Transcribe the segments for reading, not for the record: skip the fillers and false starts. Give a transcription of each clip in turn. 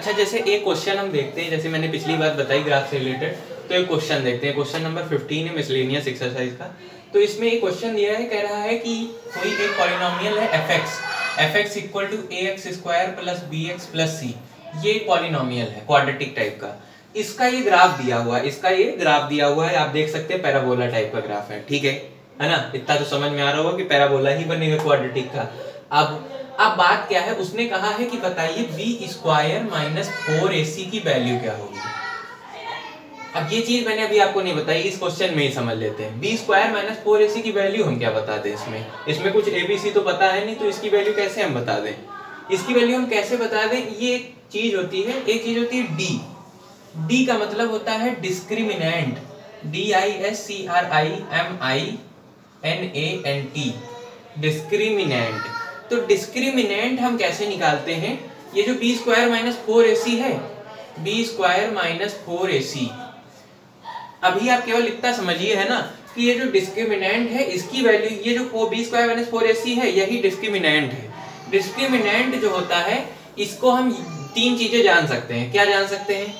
अच्छा जैसे एक क्वेश्चन हम देखते हैं, जैसे मैंने पिछली बार बताई ग्राफ से रिलेटेड, तो एक क्वेश्चन देखते हैं। क्वेश्चन नंबर 15 है मिसलेनियस एक्सरसाइज का। तो इसमें एक क्वेश्चन दिया है, कह रहा है कि कोई एक पॉलिनोमियल है fx equal to ax square plus bx plus c। ये पॉलिनोमियल है क्वाड्रेटिक टाइप का। इसका ये ग्राफ दिया हुआ है, आप देख सकते हैं पैराबोला टाइप का ग्राफ है, ठीक है ना। इतना तो समझ में आ रहा होगा कि पैराबोला ही बनेगा क्वाड्रेटिक का। अब बात क्या है, उसने कहा है कि बताइए बी स्क्वायर माइनस 4ac की वैल्यू क्या होगी। अब ये चीज मैंने अभी आपको नहीं बताई, इस क्वेश्चन में ही समझ लेते हैं। बी स्क्वायर माइनस 4ac की वैल्यू हम क्या बता दें, इसमें कुछ एबीसी तो पता है नहीं, तो इसकी वैल्यू कैसे हम बता दें। इसकी वैल्यू हम कैसे बता दें, ये एक चीज होती है डी का मतलब होता है डिस्क्रिमिनेंट, DISCRIMINANT, डिस्क्रिमिनेंट। तो डिस्क्रिमिनेंट हम कैसे निकालते हैं, ये जो बी स्क्वायर माइनस 4ac है, बी स्क्वायर माइनस 4ac, अभी आप केवल इतना समझिए है ना कि ये जो डिस्क्रिमिनेंट है इसकी वैल्यू, ये जो बी स्क्वायर माइनस 4ac है यही डिस्क्रिमिनेंट है। डिस्क्रिमिनेंट जो होता है इसको हम तीन चीजें जान सकते हैं। क्या जान सकते हैं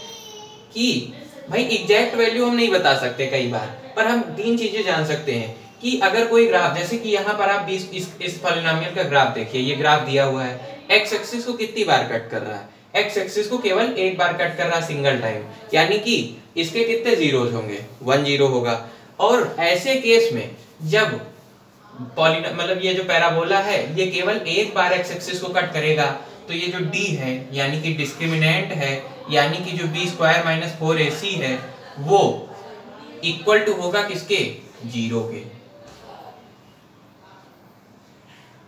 कि भाई एग्जैक्ट वैल्यू हम नहीं बता सकते कई बार, पर हम तीन चीजें जान सकते हैं कि अगर कोई ग्राफ, जैसे कि यहाँ पर आप इस पॉलिनोमियल का ग्राफ देखिए, ये ग्राफ दिया हुआ है, एक्स एक्सिस को कितनी बार कट कर रहा है, एक्स एक्सिस को केवल एक बार कट कर रहा है सिंगल टाइम, यानी कि इसके कितने जीरोस होंगे, 1 0 होगा। और ऐसे केस में जब मतलब ये जो पैराबोला है ये केवल एक बार एक्स एक्सिस को कट करेगा, तो ये जो डी है यानी कि डिस्क्रिमिनेंट है, यानी कि जो बी स्क्वायर माइनस 4ac है वो इक्वल टू होगा किसके, 0 के।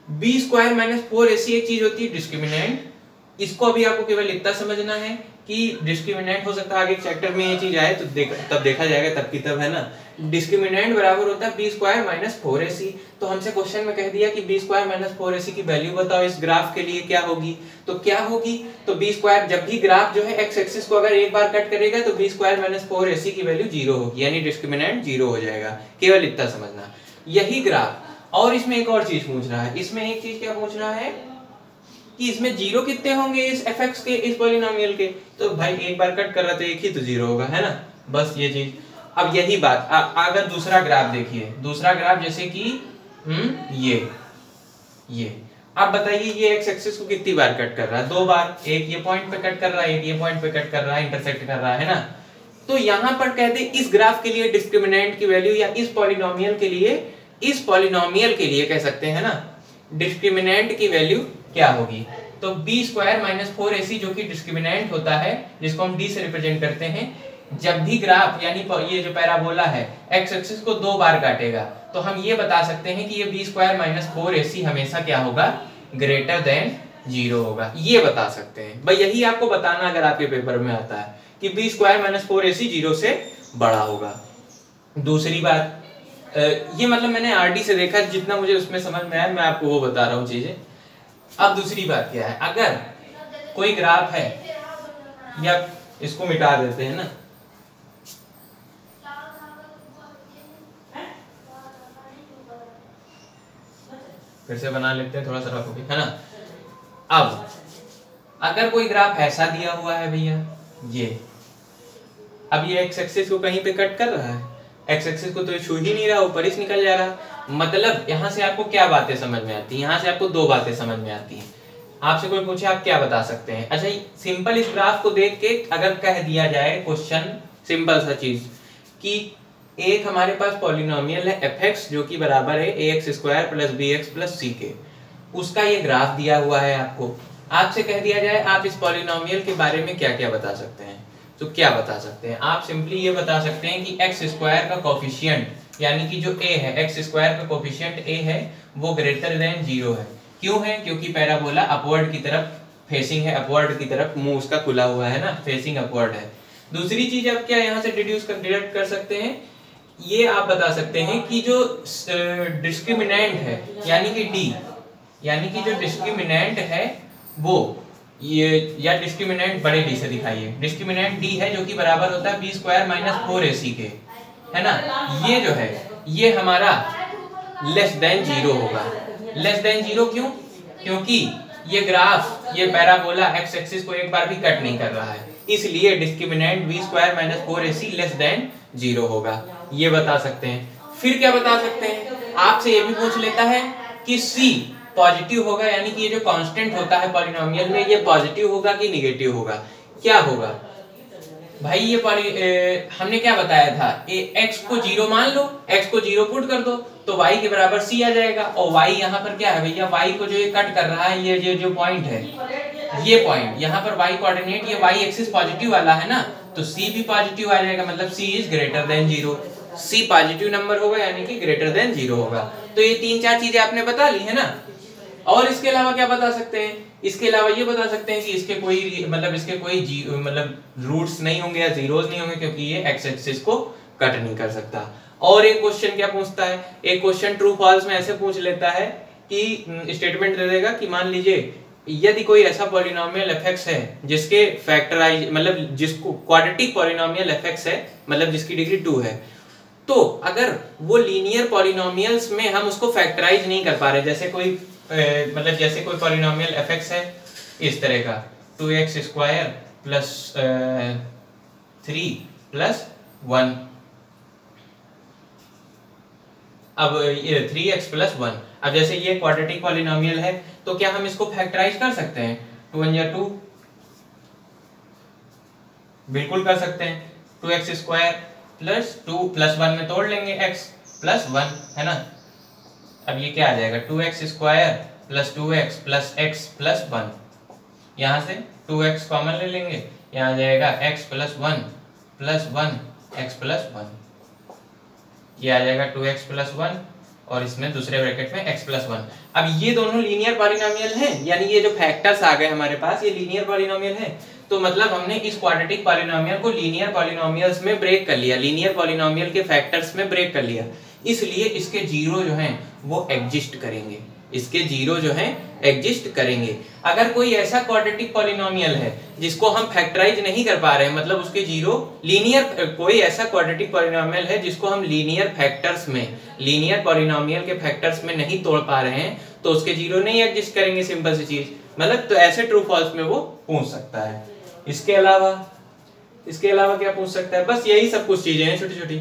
बी स्क्वायर माइनस 4ac एक चीज होती है डिस्क्रिमिनेंट, इसको अभी आपको केवल इतना समझना है कि डिस्क्रिमिनेंट हो सकता है आगे चैप्टर में ये चीज आए तो तब देखा जाएगा, तब की तब है ना। डिस्क्रिमिनेंट बराबर होता है बी स्क्वायर माइनस 4ac। तो हमसे क्वेश्चन में कह दिया कि बी स्क्वायर माइनस 4ac की वैल्यू बताओ इस ग्राफ के लिए क्या होगी, तो क्या होगी, तो बी स्क्वायर, जब भी ग्राफ जो है एक्स एक्सिस को अगर एक बार कट करेगा तो बी स्क्वायर माइनस 4ac की वैल्यू 0 होगी, यानी डिस्क्रिमिनेंट 0 हो जाएगा। केवल इतना समझना यही ग्राफ। और इसमें एक और चीज पूछ रहा है, इसमें एक चीज क्या पूछ रहा है कि इसमें 0 कितने होंगे इस fx के, इस पॉलिनोमियल के, तो भाई एक बार कट कर रहा तो एक ही तो 0 होगा, है ना, बस ये चीज। अब यही बात अगर दूसरा ग्राफ देखिए, दूसरा ग्राफ जैसे कि ये अब बताइए ये एक्स एक्सिस को कितनी बार कट कर रहा है, 2 बार, एक ये पॉइंट पे कट कर रहा है, एक ये पॉइंट पे कट कर रहा है, इंटरसेक्ट कर रहा है ना। तो यहां पर कहते इस ग्राफ के लिए डिस्क्रिमिनेंट की वैल्यू, या इस पॉलिनोमियल के लिए कह सकते हैं ना, डिस्क्रिमिनेंट की वैल्यू क्या होगी, तो बी स्क्वायर माइनस 4ac जो कि डिस्क्रिमिनेंट होता है, जिसको हम डी से रिप्रेजेंट करते हैं, जब भी ग्राफ यानी ये जो पैराबोला है एक्स एक्सिस को 2 बार काटेगा, तो हम ये बता सकते हैं कि ये बी स्क्वायर माइनस 4ac हमेशा क्या होगा, ग्रेटर देन 0 होगा, ये बता सकते हैं भाई। यही आपको बताना अगर आपके पेपर में आता है कि बी स्क्वायर माइनस 4ac 0 से बड़ा होगा। दूसरी बात, ये मतलब मैंने आरडी से देखा, जितना मुझे उसमें समझ में आया मैं आपको वो बता रहा हूँ चीजें। अब दूसरी बात क्या है, अगर कोई ग्राफ है, या इसको मिटा देते हैं ना, फिर से बना लेते हैं, थोड़ा सा रखो है ना। अब अगर कोई ग्राफ ऐसा दिया हुआ है भैया, अब ये एक्स एक्सिस को कहीं पे कट कर रहा है, एक्स एक्सिस को तो छू ही नहीं रहा, ऊपर ही निकल जा रहा। मतलब यहां से आपको क्या बातें समझ में आती है, यहां से आपको 2 बातें समझ में आती हैं। आपसे कोई पूछे आप क्या बता सकते हैं, अच्छा सिंपल इस ग्राफ को देख के अगर कह दिया जाए क्वेश्चन, सिंपल सा चीज कि एक हमारे पास पॉलिनोमियल है fx जो कि बराबर है ax square plus bx plus c के, उसका ये ग्राफ दिया हुआ है आपको, आपसे कह दिया जाए आप इस पॉलिनोमियल के बारे में क्या क्या बता सकते हैं, तो क्या बता सकते हैं, आप सिंपली ये बता सकते हैं कि एक्स स्क्वायर का कोफिशिएंट यानी कि जो a है, एक्स स्क्वायर का कोफिशिएंट a है वो ग्रेटर देन 0 है। क्यों है, क्योंकि पैराबोला अपवर्ड की तरफ फेसिंग है, अपवर्ड की तरफ मुंह उसका खुला हुआ है ना, फेसिंग अपवर्ड है। दूसरी चीज आप क्या यहाँ से डिडक्ट कर सकते हैं, ये आप बता सकते हैं कि जो डिस्क्रिमिनेंट है यानी कि d, यानी कि जो डिस्क्रिमिनेंट है वो ये, या डिस्क्रिमिनेंट बड़े डी से दिखाइए, डिस्क्रिमिनेंट डी है जो कि बराबर होता है बी स्क्वायर माइनस 4ac के, है ना। ये जो है ये हमारा लेस देन 0 होगा, लेस देन 0 क्यों, क्योंकि ये ग्राफ, ये पैराबोला एक्स एक्सिस को एक बार भी कट नहीं कर रहा है, इसलिए discriminant b square minus 4ac less than 0 होगा। ये बता सकते हैं। फिर क्या बता सकते हैं, आपसे ये भी पूछ लेता है कि c पॉजिटिव होगा, यानी कि ये जो कांस्टेंट होता है पॉलिनोमियल में, ये पॉजिटिव होगा कि निगेटिव होगा। क्या होगा भाई, ये हमने क्या बताया था, x को 0 मान लो, x को 0 पुट कर दो तो y के बराबर c आ जाएगा। और y यहाँ पर क्या है भैया, y को जो ये कट कर रहा है, ये जो पॉइंट है, ये पॉइंट यहाँ पर y कोऑर्डिनेट, ये y एक्सिस पॉजिटिव वाला है ना, तो c भी पॉजिटिव आ जाएगा, मतलब c is greater than 0। c positive number होगा यानी कि ग्रेटर देन 0 होगा। तो ये 3-4 चीजें आपने बता ली है ना। और इसके अलावा क्या बता सकते हैं, इसके अलावा ये बता सकते हैं कि इसके कोई रूट्स नहीं होंगे या जीरोस नहीं होंगे, क्योंकि ये एक्स एक्सिस को कट नहीं कर सकता। और एक क्वेश्चन क्या पूछता है, एक क्वेश्चन ट्रू फॉल्स में ऐसे पूछ लेता है कि स्टेटमेंट दे देगा कि मान लीजिए यदि कोई ऐसा पॉलिनोमियल एफएक्स है जिसके फैक्टराइज मतलब जिसको क्वाड्रेटिक पॉलिनोमियल एफएक्स है, मतलब जिसकी डिग्री 2 है, तो अगर वो लीनियर पॉलिनोमियल्स में हम उसको फैक्टराइज नहीं कर पा रहे, जैसे कोई जैसे कोई पॉलिनोमियल एफएक्स है इस तरह का 2x स्क्वायर प्लस 3 प्लस 1, अब ये 3x प्लस 1, अब जैसे ये क्वाड्रेटिक पॉलिनोमियल है तो क्या हम इसको फैक्टराइज कर सकते हैं, 2 1 2, बिल्कुल कर सकते हैं। 2x स्क्वायर प्लस 2 प्लस 1 में तोड़ लेंगे x प्लस 1 है ना। अब ये क्या आ जाएगा, 2x square plus 2x plus x plus 1, यहाँ से 2x कॉमन ले लेंगे, यहाँ आ जाएगा x plus 1 plus 1 x plus 1, ये आ जाएगा 2x प्लस 1 और इसमें दूसरे ब्रैकेट में x प्लस 1। अब ये दोनों लीनियर पॉलिनोमियल हैं, यानी ये जो फैक्टर्स आ गए हमारे पास ये लीनियर पॉलिनोमियल है, तो मतलब हमने इस क्वाड्रेटिक पॉलिनोमियल को लीनियर पॉलिनोमियल्स में ब्रेक कर लिया, लीनियर पॉलिनोमियल के फैक्टर्स में ब्रेक कर लिया, इसलिए इसके जीरो जो हैं वो एग्जिस्ट करेंगे, इसके जीरो जो हैं एग्जिस्ट करेंगे। अगर कोई ऐसा क्वाड्रेटिक पॉलिनोमियल है जिसको हम फैक्टराइज नहीं कर पा रहे हैं, मतलब उसके जीरो लीनियर, कोई ऐसा क्वाड्रेटिक पॉलिनोमियल है जिसको हम लीनियर फैक्टर्स में, लीनियर पॉलिनोमियल के फैक्टर्स में नहीं तोड़ पा रहे हैं, तो उसके जीरो नहीं एग्जिस्ट करेंगे, सिंपल सी चीज, मतलब तो ऐसे ट्रू फॉल्स में वो पूछ सकता है। इसके अलावा क्या पूछ सकता है, बस यही सब कुछ चीजें हैं छोटी छोटी।